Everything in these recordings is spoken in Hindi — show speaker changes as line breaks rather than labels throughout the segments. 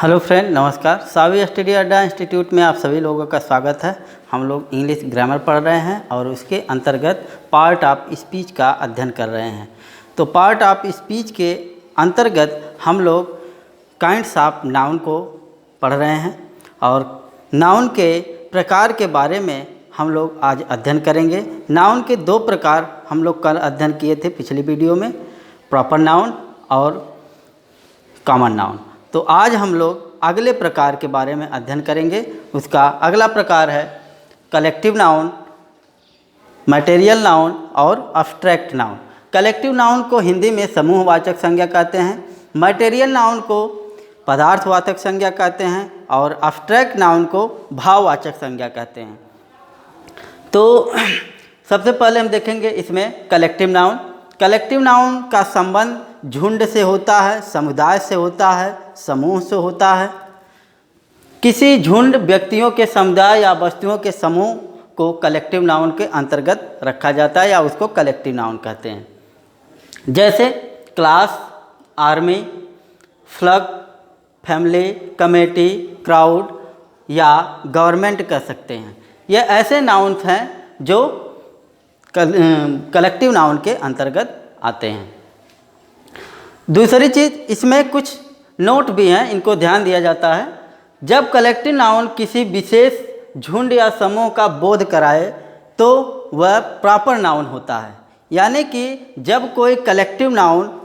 हेलो फ्रेंड, नमस्कार। सावी स्टडी अड्डा इंस्टीट्यूट में आप सभी लोगों का स्वागत है। हम लोग इंग्लिश ग्रामर पढ़ रहे हैं और उसके अंतर्गत पार्ट ऑफ स्पीच का अध्ययन कर रहे हैं। तो पार्ट ऑफ स्पीच के अंतर्गत हम लोग काइंड्स ऑफ नाउन को पढ़ रहे हैं और नाउन के प्रकार के बारे में हम लोग आज अध्ययन करेंगे। नाउन के दो प्रकार हम लोग कल अध्ययन किए थे पिछली वीडियो में, प्रॉपर नाउन और कॉमन नाउन। तो आज हम लोग अगले प्रकार के बारे में अध्ययन करेंगे। उसका अगला प्रकार है कलेक्टिव नाउन, मटेरियल नाउन और अब्स्ट्रैक्ट नाउन। कलेक्टिव नाउन को हिंदी में समूहवाचक संज्ञा कहते हैं, मटेरियल नाउन को पदार्थवाचक संज्ञा कहते हैं और अब्स्ट्रैक्ट नाउन को भाववाचक संज्ञा कहते हैं। तो सबसे पहले हम देखेंगे इसमें कलेक्टिव नाउन। कलेक्टिव नाउन का संबंध झुंड से होता है, समुदाय से होता है, समूह से होता है। किसी झुंड, व्यक्तियों के समुदाय या वस्तुओं के समूह को कलेक्टिव नाउन के अंतर्गत रखा जाता है या उसको कलेक्टिव नाउन कहते हैं। जैसे class, army, flag, family, committee, crowd या गवर्नमेंट कह सकते हैं। ये ऐसे नाउन्स हैं जो कलेक्टिव नाउन के अंतर्गत आते हैं। दूसरी चीज़, इसमें कुछ नोट भी हैं, इनको ध्यान दिया जाता है। जब कलेक्टिव नाउन किसी विशेष झुंड या समूह का बोध कराए तो वह प्रॉपर नाउन होता है। यानी कि जब कोई कलेक्टिव नाउन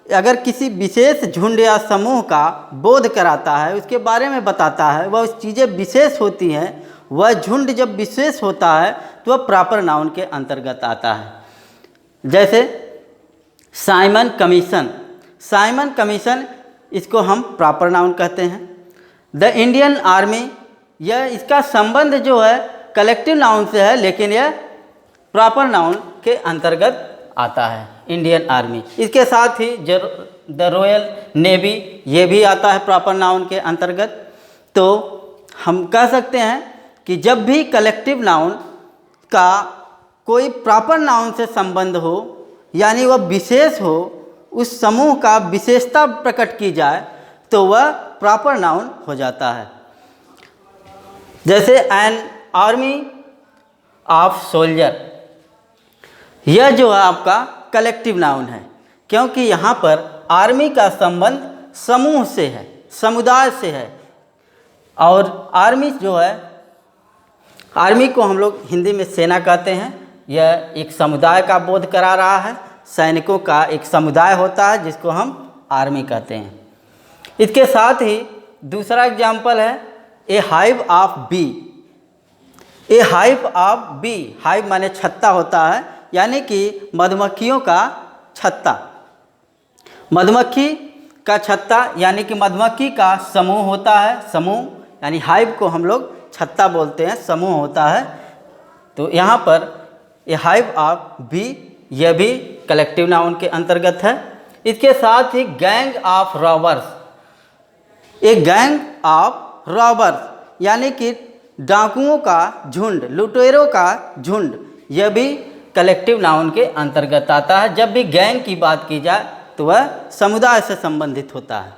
अगर किसी विशेष झुंड या समूह का बोध कराता है, उसके बारे में बताता है, वह चीज़ें विशेष होती हैं, वह झुंड जब विशेष होता है तो वह प्रॉपर नाउन के अंतर्गत आता है। जैसे साइमन कमीशन, साइमन कमीशन इसको हम प्रॉपर नाउन कहते हैं। द इंडियन आर्मी, यह इसका संबंध जो है कलेक्टिव नाउन से है, लेकिन यह प्रॉपर नाउन के अंतर्गत आता है, इंडियन आर्मी। इसके साथ ही द रॉयल नेवी, ये भी आता है प्रॉपर नाउन के अंतर्गत। तो हम कह सकते हैं कि जब भी कलेक्टिव नाउन का कोई प्रॉपर नाउन से संबंध हो, यानी वह विशेष हो, उस समूह का विशेषता प्रकट की जाए, तो वह प्रॉपर नाउन हो जाता है। जैसे एन आर्मी ऑफ सोल्जर, यह जो है आपका कलेक्टिव नाउन है, क्योंकि यहाँ पर आर्मी का संबंध समूह से है, समुदाय से है। और आर्मी जो है, आर्मी को हम लोग हिंदी में सेना कहते हैं। यह एक समुदाय का बोध करा रहा है, सैनिकों का एक समुदाय होता है जिसको हम आर्मी कहते हैं। इसके साथ ही दूसरा एग्जाम्पल है a hive of bee. A hive of bee, hive माने छत्ता होता है, यानी कि मधुमक्खियों का छत्ता। मधुमक्खी का छत्ता यानी कि मधुमक्खी का समूह होता है। समूह यानी हाइव को हम लोग छत्ता बोलते हैं, समूह होता है। तो यहाँ पर ए हाइव ऑफ बी, यह भी कलेक्टिव नाउन के अंतर्गत है। इसके साथ ही गैंग ऑफ रॉबर्स, एक गैंग ऑफ रॉबर्स यानी कि डाकुओं का झुंड, लुटेरों का झुंड, यह भी कलेक्टिव नाउन के अंतर्गत आता है। जब भी गैंग की बात की जाए तो वह समुदाय से संबंधित होता है।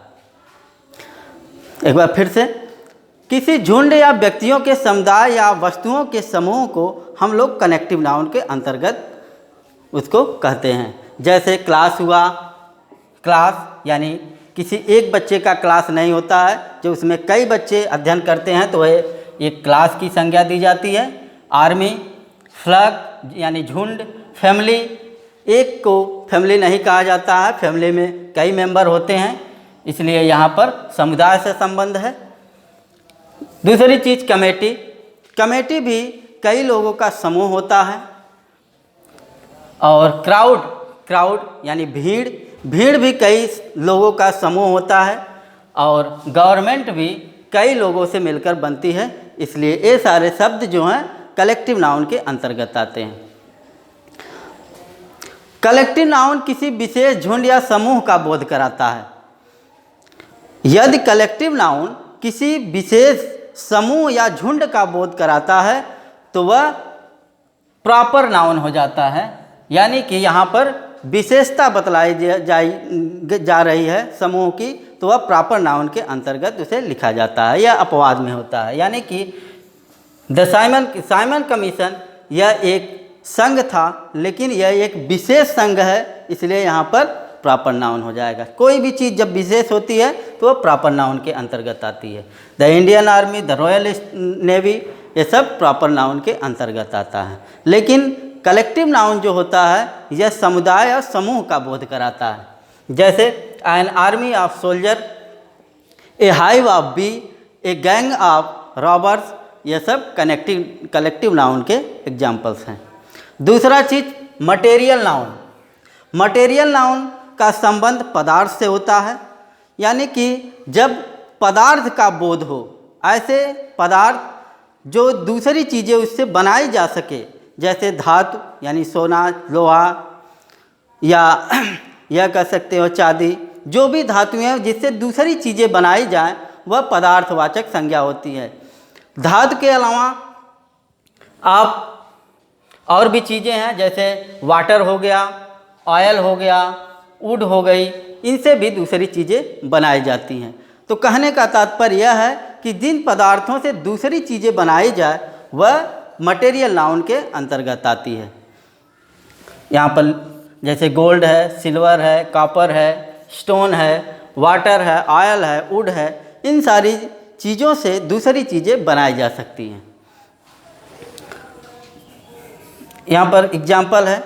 एक बार फिर से, किसी झुंड या व्यक्तियों के समुदाय या वस्तुओं के समूह को हम लोग कनेक्टिव नाउन के अंतर्गत उसको कहते हैं। जैसे क्लास हुआ, क्लास यानी किसी एक बच्चे का क्लास नहीं होता है, जो उसमें कई बच्चे अध्ययन करते हैं तो वह एक क्लास की संज्ञा दी जाती है। आर्मी, फ्लग यानी झुंड, फैमिली, एक को फैमिली नहीं कहा जाता है, फैमिली में कई मेंबर होते हैं, इसलिए यहाँ पर समुदाय से संबंध है। दूसरी चीज़ कमेटी, कमेटी भी कई लोगों का समूह होता है। और क्राउड, क्राउड यानी भीड़, भीड़ भी कई लोगों का समूह होता है। और गवर्नमेंट भी कई लोगों से मिलकर बनती है, इसलिए ये सारे शब्द जो हैं कलेक्टिव नाउन के अंतर्गत आते हैं। कलेक्टिव नाउन किसी विशेष झुंड या समूह का बोध कराता है। यदि कलेक्टिव नाउन किसी विशेष समूह या झुंड का बोध कराता है तो वह प्रॉपर नाउन हो जाता है। यानी कि यहाँ पर विशेषता बतलाई जा रही है समूह की, तो वह प्रॉपर नाउन के अंतर्गत उसे लिखा जाता है या अपवाद में होता है। यानी कि द साइमन कमीशन यह एक संघ था, लेकिन यह एक विशेष संघ है, इसलिए यहाँ पर प्रॉपर नाउन हो जाएगा। कोई भी चीज़ जब विशेष होती है तो वह प्रॉपर नाउन के अंतर्गत आती है। The Indian army, the royal navy, ये सब प्रॉपर नाउन के अंतर्गत आता है। लेकिन कलेक्टिव नाउन जो होता है यह समुदाय और समूह का बोध कराता है। जैसे an army of soldier, a hive of bee, a gang of robbers, ये सब कलेक्टिव नाउन के एग्जाम्पल्स हैं। दूसरा चीज़ मटेरियल नाउन। मटेरियल नाउन का संबंध पदार्थ से होता है, यानी कि जब पदार्थ का बोध हो, ऐसे पदार्थ जो दूसरी चीज़ें उससे बनाई जा सके, जैसे धातु यानी सोना, लोहा, या यह कह सकते हो चांदी, जो भी धातुएं हैं जिससे दूसरी चीज़ें बनाई जाएं, वह पदार्थवाचक संज्ञा होती है। धातु के अलावा आप और भी चीज़ें हैं, जैसे वाटर हो गया, ऑयल हो गया, वुड हो गई, इनसे भी दूसरी चीज़ें बनाई जाती हैं। तो कहने का तात्पर्य यह है कि जिन पदार्थों से दूसरी चीज़ें बनाई जाए वह मटेरियल नाउन के अंतर्गत आती है। यहाँ पर जैसे गोल्ड है, सिल्वर है, कॉपर है, स्टोन है, वाटर है, ऑयल है, वुड है, इन सारी चीज़ों से दूसरी चीज़ें बनाई जा सकती हैं। यहाँ पर एग्जाम्पल है,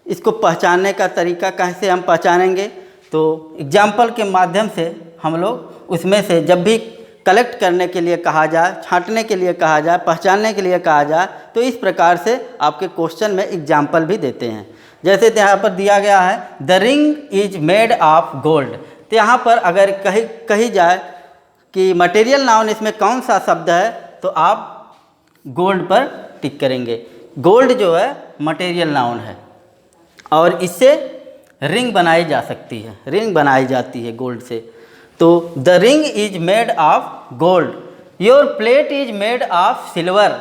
इसको पहचानने का तरीका कैसे हम पहचानेंगे, तो एग्जाम्पल के माध्यम से हम लोग उसमें से जब भी कलेक्ट करने के लिए कहा जाए, छांटने के लिए कहा जाए, पहचानने के लिए कहा जाए, तो इस प्रकार से आपके क्वेश्चन में एग्जाम्पल भी देते हैं। जैसे यहाँ पर दिया गया है the ring is made of gold, तो यहाँ पर अगर कही जाए कि मटेरियल नाउन इसमें कौन सा शब्द है, तो आप गोल्ड पर टिक करेंगे। गोल्ड जो है मटेरियल नाउन है और इससे रिंग बनाई जा सकती है, रिंग बनाई जाती है गोल्ड से। तो the ring is made of gold, your plate is made of silver,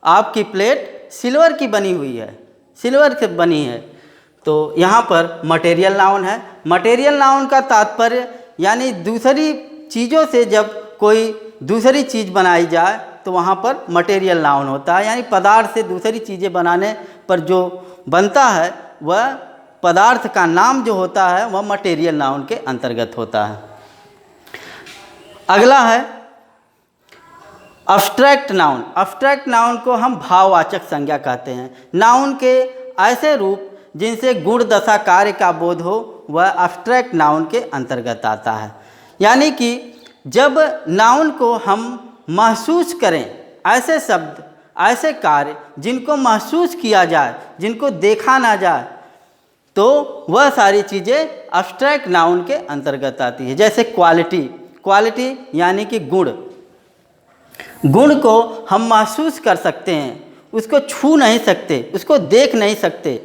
आपकी प्लेट सिल्वर की बनी हुई है, सिल्वर से बनी है। तो यहाँ पर मटेरियल नाउन है। मटेरियल नाउन का तात्पर्य यानी दूसरी चीज़ों से जब कोई दूसरी चीज़ बनाई जाए तो वहाँ पर मटेरियल नाउन होता है, यानी पदार्थ से दूसरी चीज़ें बनाने पर जो बनता है वह पदार्थ का नाम जो होता है वह मटेरियल नाउन के अंतर्गत होता है। अगला है अब्स्ट्रैक्ट नाउन। अब्स्ट्रैक्ट नाउन को हम भाववाचक संज्ञा कहते हैं। नाउन के ऐसे रूप जिनसे गुण दशा कार्य का बोध हो वह अब्स्ट्रैक्ट नाउन के अंतर्गत आता है। यानी कि जब नाउन को हम महसूस करें, ऐसे शब्द, ऐसे कार्य जिनको महसूस किया जाए, जिनको देखा ना जाए, तो वह सारी चीज़ें अब्स्ट्रैक्ट नाउन के अंतर्गत आती है। जैसे क्वालिटी, क्वालिटी यानी कि गुण, गुण को हम महसूस कर सकते हैं, उसको छू नहीं सकते, उसको देख नहीं सकते,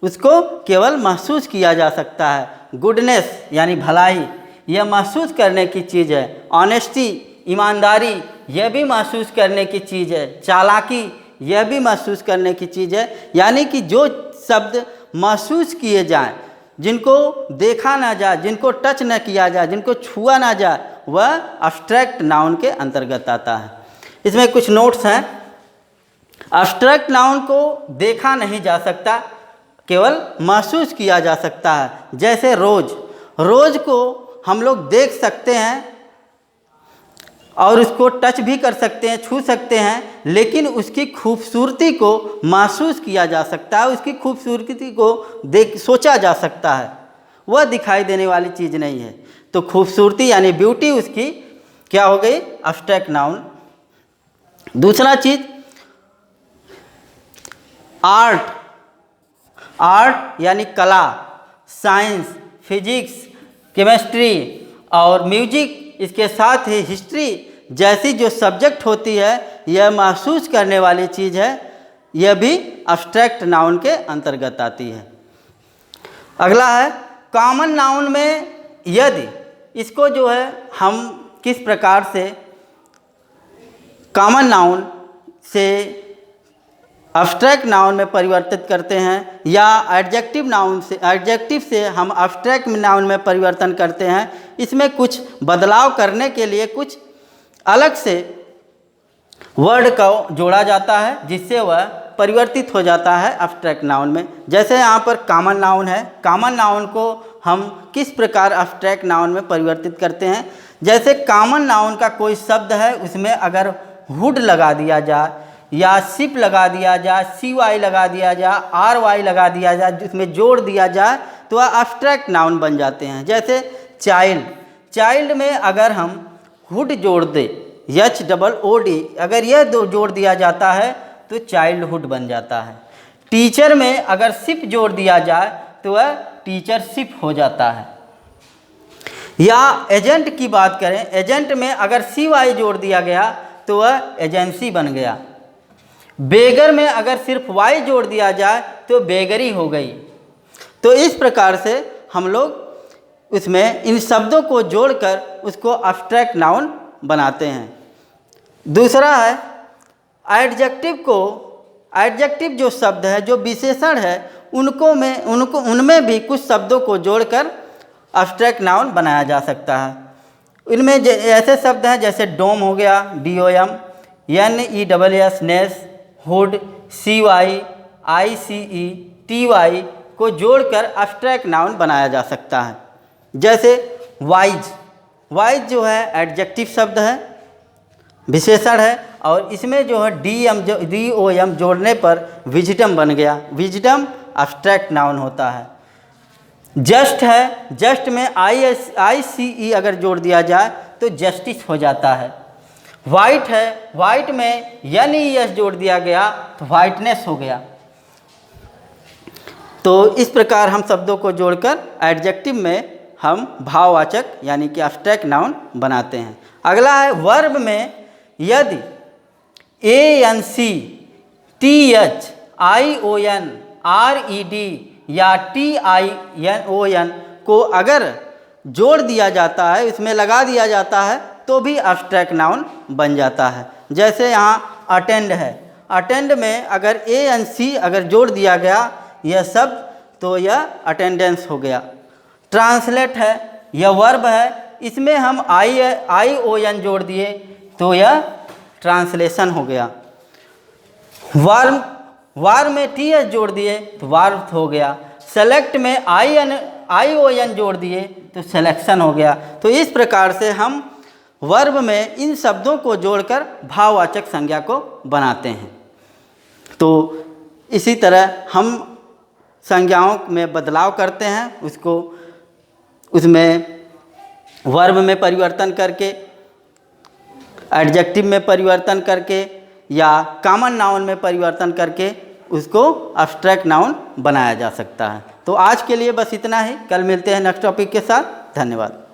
उसको केवल महसूस किया जा सकता है। गुडनेस यानी भलाई, यह महसूस करने की चीज़ है। ऑनेस्टी, ईमानदारी, यह भी महसूस करने की चीज़ है। चालाकी, यह भी महसूस करने की चीज़ है। यानी कि जो शब्द महसूस किए जाएं, जिनको देखा ना जाए, जिनको टच न किया जाए, जिनको छुआ ना जाए, वह अब्स्ट्रैक्ट नाउन के अंतर्गत आता है। इसमें कुछ नोट्स हैं। अब्स्ट्रैक्ट नाउन को देखा नहीं जा सकता, केवल महसूस किया जा सकता है। जैसे रोज़, रोज़ को हम लोग देख सकते हैं और उसको टच भी कर सकते हैं, छू सकते हैं, लेकिन उसकी खूबसूरती को महसूस किया जा सकता है, उसकी खूबसूरती को सोचा जा सकता है, वह दिखाई देने वाली चीज़ नहीं है। तो खूबसूरती यानी ब्यूटी उसकी क्या हो गई, अब्स्ट्रैक्ट नाउन। दूसरा चीज़ आर्ट, आर्ट यानी कला, साइंस, फिजिक्स, केमिस्ट्री और म्यूजिक, इसके साथ ही हिस्ट्री जैसी जो सब्जेक्ट होती है, यह महसूस करने वाली चीज़ है, यह भी अब्स्ट्रैक्ट नाउन के अंतर्गत आती है। अगला है कॉमन नाउन में यदि, इसको जो है हम किस प्रकार से कॉमन नाउन से एब्स्ट्रैक्ट नाउन में परिवर्तित करते हैं, या एडजेक्टिव से हम एब्स्ट्रैक्ट नाउन में परिवर्तन करते हैं, इसमें कुछ बदलाव करने के लिए कुछ अलग से वर्ड को जोड़ा जाता है, जिससे वह परिवर्तित हो जाता है एब्स्ट्रैक्ट नाउन में। जैसे यहाँ पर कॉमन नाउन है, कॉमन नाउन को हम किस प्रकार एब्स्ट्रैक्ट नाउन में परिवर्तित करते हैं। जैसे कॉमन नाउन का कोई शब्द है, उसमें अगर हुड लगा दिया जाए या शिप लगा दिया जाए, CY लगा दिया जाए, RY लगा दिया जाए, जिसमें जोड़ दिया जाए, तो वह एब्स्ट्रैक्ट नाउन बन जाते हैं। जैसे चाइल्ड में अगर हम हुड जोड़ दे, HOOD, अगर यह दो जोड़ दिया जाता है तो चाइल्डहुड बन जाता है। टीचर में अगर शिप जोड़ दिया जाए तो वह टीचरशिप हो जाता है। या एजेंट की बात करें, एजेंट में अगर CY जोड़ दिया गया तो वह एजेंसी बन गया। बेगर में अगर सिर्फ Y जोड़ दिया जाए तो बेगरी हो गई। तो इस प्रकार से हम लोग उसमें इन शब्दों को जोड़कर उसको एब्स्ट्रैक्ट नाउन बनाते हैं। दूसरा है एडजेक्टिव जो शब्द है, जो विशेषण है, उनमें भी कुछ शब्दों को जोड़कर एब्स्ट्रैक्ट नाउन बनाया जा सकता है। इनमें ऐसे शब्द हैं जैसे डोम हो गया, DOM, NESS, नेस, हुड, CY, ICE, TY को जोड़कर एब्स्ट्रैक्ट नाउन बनाया जा सकता है। जैसे वाइज जो है एडजेक्टिव शब्द है, विशेषण है, और इसमें जो है DOM जोड़ने पर विजडम बन गया। विजडम एब्स्ट्रैक्ट नाउन होता है। जस्ट है, जस्ट में ICE अगर जोड़ दिया जाए तो जस्टिस हो जाता है। वाइट है, वाइट में NES जोड़ दिया गया तो वाइटनेस हो गया। तो इस प्रकार हम शब्दों को जोड़कर एडजेक्टिव में हम भाववाचक यानी कि एब्स्ट्रैक्ट नाउन बनाते हैं। अगला है वर्ब में, यदि ANC, TH, ION, RED या TION को अगर जोड़ दिया जाता है, इसमें लगा दिया जाता है, तो भी एब्स्ट्रैक्ट नाउन बन जाता है। जैसे यहाँ अटेंड है, अटेंड में अगर ANC अगर जोड़ दिया गया यह शब्द तो यह अटेंडेंस हो गया। ट्रांसलेट है, यह वर्ब है, इसमें हम ION जोड़ दिए तो यह ट्रांसलेशन हो गया। वार्म में TH जोड़ दिए तो वार्म हो गया। सेलेक्ट में ION जोड़ दिए तो सिलेक्शन हो गया। तो इस प्रकार से हम वर्ब में इन शब्दों को जोड़कर भाववाचक संज्ञा को बनाते हैं। तो इसी तरह हम संज्ञाओं में बदलाव करते हैं, उसमें वर्ब में परिवर्तन करके, एडजेक्टिव में परिवर्तन करके, या कॉमन नाउन में परिवर्तन करके उसको एब्स्ट्रैक्ट नाउन बनाया जा सकता है। तो आज के लिए बस इतना ही। कल मिलते हैं नेक्स्ट टॉपिक के साथ। धन्यवाद।